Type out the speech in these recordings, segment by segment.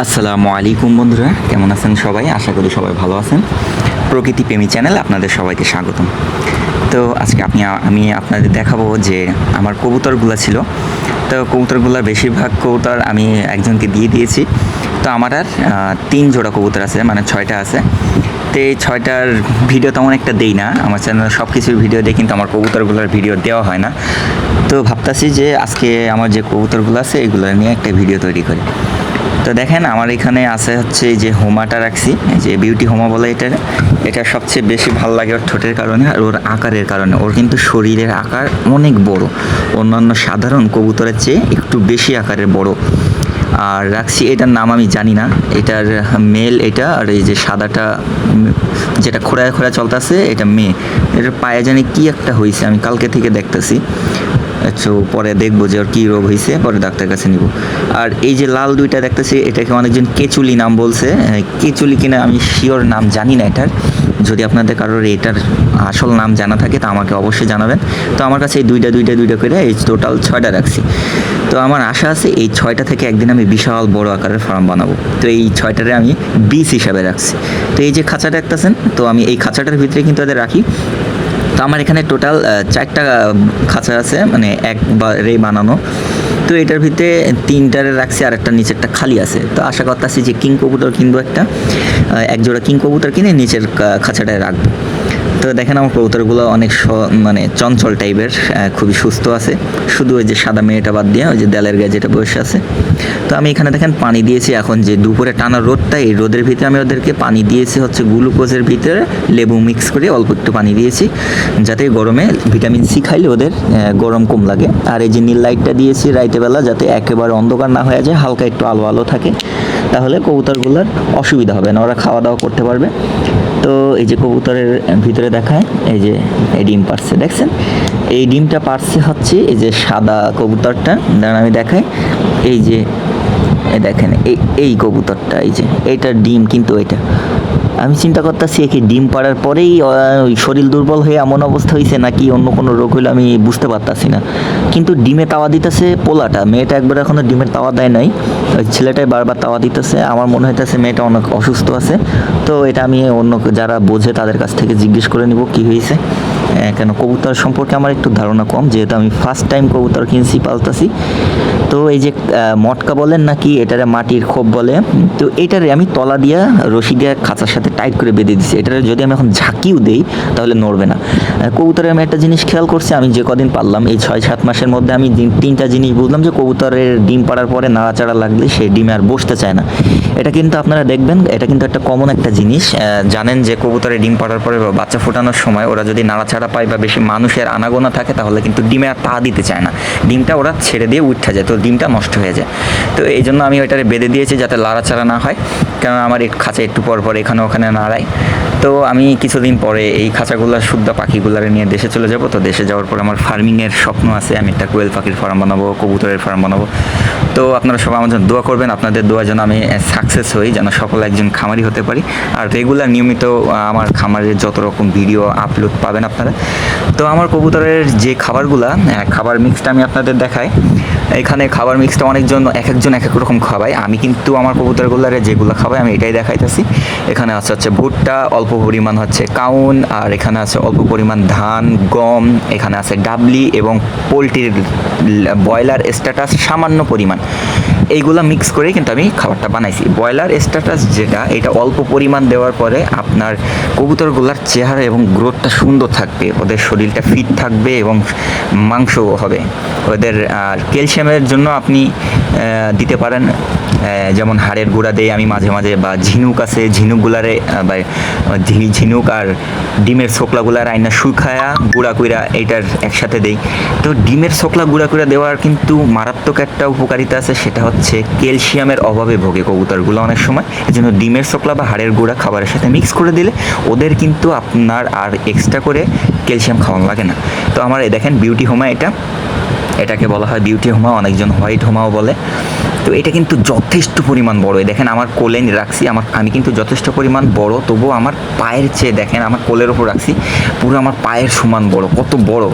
আসসালামু আলাইকুম বন্ধুরা, কেমন আছেন সবাই? আশা করি সবাই ভালো আছেন। প্রকৃতি প্রেমী চ্যানেল আপনাদের সবাইকে স্বাগতম। তো আজকে আমি আপনাদের দেখাবো যে আমার কবুতরগুলো ছিল। তো কবুতরগুলোর বেশিরভাগ কবুতর আমি একজনকে দিয়ে দিয়েছি। তো আমার আর 3 জোড়া কবুতর আছে, মানে 6টা আছে। তো এই 6টার ভিডিও তেমন একটা দেই না, আমার চ্যানেলে সব কিছুর ভিডিও দিই, কিন্তু আমার কবুতরগুলোর ভিডিও দেওয়া হয় না। তো ভাবতেছি যে আজকে আমার যে কবুতরগুলো আছে এগুলো নিয়ে একটা ভিডিও তৈরি করি। তো দেখেন আমার এখানে আছে হচ্ছে যে হোমাটা রাখছি, যে বিউটি হোমা বলে এটা সবচেয়ে বেশি ভালো লাগে ওর ঠোঁটের কারণে আর ওর আকারের কারণে। ওর কিন্তু শরীরের আকার অনেক বড়, অন্যান্য সাধারণ কবুতরের চেয়ে একটু বেশি আকারের বড়। আর রাখছি, এটার নাম আমি জানি না, এটার মেল এটা, আর এই যে সাদাটা যেটা খোঁড়ায় খোঁড়া চলতেছে এটা মেয়ে। এটার পায়ে জানি কি একটা হয়েছে, আমি কালকে থেকে দেখতেছি। আচ্ছা, পরে দেখবো যে ওর কী রোগ হয়েছে, পরে ডাক্তার কাছে নিব। আর এই যে লাল দুইটা দেখতেছি, এটাকে অনেকজন কেচুলি নাম বলছে। কেচুলি কিনা আমি শিওর নাম জানি না এটার। যদি আপনাদের কারোর এটার আসল নাম জানা থাকে তা আমাকে অবশ্যই জানাবেন। তো আমার কাছে এই দুইটা করে এই টোটাল 6টা রাখছি। তো আমার আশা আছে এই 6টা থেকে একদিন আমি বিশাল বড় আকারের ফার্ম বানাবো। তো এই 6টারে আমি বীজ হিসাবে রাখছি। তো এই যে খাঁচাটা দেখতেছেন, তো আমি এই খাঁচাটার ভিতরে কিন্তু এদের রাখি। তো আমার এখানে টোটাল 4টা খাঁচা আছে, মানে একবারেই বানানো। তো এটার ভিতরে 3টারে রাখছি আর একটা নিচেরটা খালি আছে। তো আশা করতেছি যে কিং কবুতর কিনবো, এক জোড়া কিং কবুতর কিনে নিচের খাঁচাটায় রাখবো। তো দেখেন আমার কবুতরগুলো অনেক মানে চঞ্চল টাইপের, খুবই সুস্থ আছে, শুধু ওই যে সাদা মেয়েটা বাদ দিয়ে ওই যে দেয়ালের গায়ে যেটা বসে আছে। তো আমি এখানে দেখেন পানি দিয়েছি, এখন যে দুপুরে টানা রোদটা, এই রোদের ভিতরে আমি ওদেরকে পানি দিয়েছি হচ্ছে গ্লুকোজের ভিতরে লেবু মিক্স করে অল্প একটু পানি দিয়েছি, যাতে গরমে ভিটামিন সি খাইলে ওদের গরম কম লাগে। আর এই যে নীল লাইটটা দিয়েছি রাইতে বেলা, যাতে একেবারে অন্ধকার না হয়ে যায়, হালকা একটু আলো আলো থাকে, তাহলে কবুতরগুলোর অসুবিধা হবে না, ওরা খাওয়া দাওয়া করতে পারবে। তো এই যে কবুতরের ভিতরে দেখায়, এই যে এই ডিম পারছে, দেখছেন? এই ডিমটা পারছে হচ্ছে এই যে সাদা কবুতরটা, দাঁড়ান আমি দেখাই। এই যে দেখেন এই কবুতরটা, এই যে এইটার ডিম কিন্তু এটা। আমি চিন্তা করতেছি কি ডিম পাড়ার পরেই শরীর দুর্বল হয়ে এমন অবস্থা হয়েছে, নাকি অন্য কোনো রোগ হইলো আমি বুঝতে পারতাছি না। কিন্তু ডিমে তাওয়া দিতেছে পোলাটা, মেয়েটা একবার এখনো ডিমের তাওয়া দেয় নাই, ওই ছেলেটাই বারবার তাওয়া দিতেছে। আমার মনে হইতেছে মেয়েটা অনেক অসুস্থ আছে। তো এটা আমি অন্য যারা বোঝে তাদের কাছ থেকে জিজ্ঞেস করে নিব কি হয়েছে। কেন কবুতর সম্পর্কে আমার একটু ধারণা কম, যেহেতু আমি ফার্স্ট টাইম কবুতর কিনছি, পালতাছি। তো এই যে মটকা বলেন নাকি এটারে মাটির খোপ বলে, তো এটারে আমি তলা দিয়া রশি দিয়ে খাঁচার সাথে টাইট করে বেঁধে দিচ্ছি। এটারে যদি আমি এখন ঝাঁকিও দেই তাহলে নড়বে না। কবুতরে আমি একটা জিনিস খেয়াল করছি, আমি যে কদিন পারলাম এই 6-7 মাসের মধ্যে আমি 3টা জিনিস বুঝলাম, যে কবুতরের ডিম পাড়ার পরে নাড়াচাড়া লাগলে সেই ডিমে আর বসতে চায় না। এটা কিন্তু আপনারা দেখবেন, এটা কিন্তু একটা কমন একটা জিনিস। জানেন যে কবুতরের ডিম পাড়ার পরে বা বাচ্চা ফোটানোর সময় ওরা যদি নাড়াচাড়া পায় বা বেশি মানুষের আনাগোনা থাকে, তাহলে কিন্তু ডিমে আর তা দিতে চায় না, ডিমটা ওরা ছেড়ে দিয়ে উঠে যায়, তো ডিমটা নষ্ট হয়ে যায়। তো এই জন্য আমি ওইটারে বেঁধে দিয়েছি যাতে নাড়াচাড়া না হয়, কারণ আমার এই খাঁচা একটু পর পর এখানে ওখানে নাড়ায়। তো আমি কিছুদিন পরে এই খাঁচাগুলো শুদ্ধ পাখিগুলারে নিয়ে দেশে চলে যাব। তো দেশে যাওয়ার পর আমার ফার্মিংয়ের স্বপ্ন আছে, আমি একটা কোয়েল পাখির ফার্ম বানাবো, কবুতরের ফার্ম বানাবো। তো আপনারা সবাই আমার জন্য দোয়া করবেন, আপনাদের দোয়া যেন আমি সাকসেস হই, যেন সফল একজন খামারি হতে পারি। আর রেগুলার নিয়মিত আমার খামারের যত রকম ভিডিও আপলোড পাবেন আপনারা। তো আমার কবুতরের যে খাবারগুলা, খাবার মিক্সটা আমি আপনাদের দেখাই। এখানে খাবার মিক্সটা অনেকজন এক এক রকম খাওয়ায়, আমি কিন্তু আমার কবুতরগুলারে যেগুলো খাওয়াই আমি এটাই দেখাইতেছি। এখানে আছে হচ্ছে ভুট্টা, অল্প পরিমাণ হচ্ছে কাউন, আর এখানে আছে অল্প পরিমাণ ধান, গম, এখানে আছে ডাবলি এবং পোলট্রির ব্রয়লার স্ট্যাটাস সামান্য পরিমাণ। এইগুলা মিক্স করে কিন্তু আমি খাবারটা বানাইছি। ব্রয়লার স্ট্যাটাস যেটা, এটা অল্প পরিমাণ দেওয়ার পরে আপনার কবুতরগুলার চেহারা এবং গ্রোথটা সুন্দর থাকবে, ওদের শরীরটা ফিট থাকবে এবং মাংসও হবে। ওদের ক্যালসিয়ামের জন্য আপনি দিতে পারেন, যেমন হাড়ের গুঁড়া দেই আমি মাঝে মাঝে, বা ঝিনুক আছে, ঝিনুকগুলারে বা ঝিনুক আর ডিমের ছোকলাগুলার আইনা শুকায়া গুঁড়া কইরা এইটার একসাথে দেই। তো ডিমের ছোকলা গুঁড়া করে দেওয়ার কিন্তু মারাত্মক একটা উপকারিতা আছে, সেটা হচ্ছে ক্যালসিয়ামের অভাবে ভোগে কবুতরগুলো অনেক সময়। এই জন্য ডিমের ছোকলা বা হাড়ের গুঁড়া খাবারের সাথে মিক্স করে দিলে ওদের কিন্তু আপনার আর এক্সট্রা করে ক্যালসিয়াম খাওয়ানো লাগে না। তো আমার দেখেন বিউটি হোমা, এটাকে বলা হয় বিউটি হোমা, অনেকজন হোয়াইট হোমাও বলে। তো এটা কিন্তু যথেষ্ট পরিমাণ বড়, দেখেন আমার কোলে রাখছি, আমি কিন্তু যথেষ্ট পরিমাণ বড়, তবুও আমার পায়ের চেয়ে দেখেন আমার কোলের ওপর রাখছি, পুরো আমার পায়ের সমান বড়, কত বড়।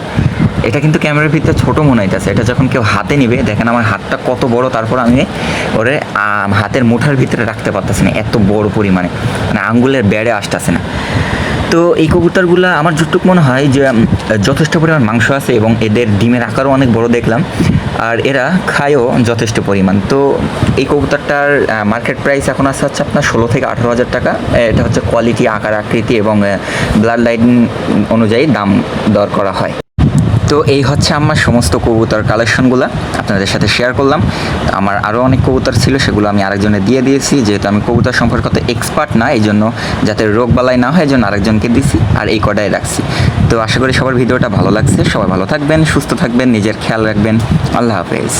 এটা কিন্তু ক্যামেরার ভিতরে ছোট মনে হইতেছে, এটা যখন কেউ হাতে নিবে দেখেন আমার হাতটা কত বড়, তারপর আমি ওরে হাতের মুঠার ভিতরে রাখতে পারতেছি না, এত বড় পরিমাণে, মানে আঙ্গুলের বেড়ে আসতেছে না। তো এই কবুতরগুলো আমার যতটুকু মনে হয় যে যথেষ্ট পরিমাণ মাংস আছে এবং এদের ডিমের আকারও অনেক বড় দেখলাম, আর এরা খায়ও যথেষ্ট পরিমাণ। তো এই কবুতরটার মার্কেট প্রাইস এখন আছে হচ্ছে আপনার 16 থেকে 18 হাজার টাকা। এটা হচ্ছে কোয়ালিটি, আকার আকৃতি এবং ব্লাড লাইন অনুযায়ী দাম দর করা হয়। তো এই হচ্ছে আমার সমস্ত কবুতর কালেকশনগুলো আপনাদের সাথে শেয়ার করলাম। আমার আরও অনেক কবুতর ছিল, সেগুলো আমি আরেকজনে দিয়ে দিয়েছি, যেহেতু আমি কবুতর সম্পর্কে তো এক্সপার্ট না, এই জন্য যাতে রোগ বালাই না হয় এই জন্য আরেকজনকে দিছি, আর এই কটাই রাখছি। তো আশা করি সবার ভিডিওটা ভালো লাগছে। সবাই ভালো থাকবেন, সুস্থ থাকবেন, নিজের খেয়াল রাখবেন। আল্লাহ হাফেজ।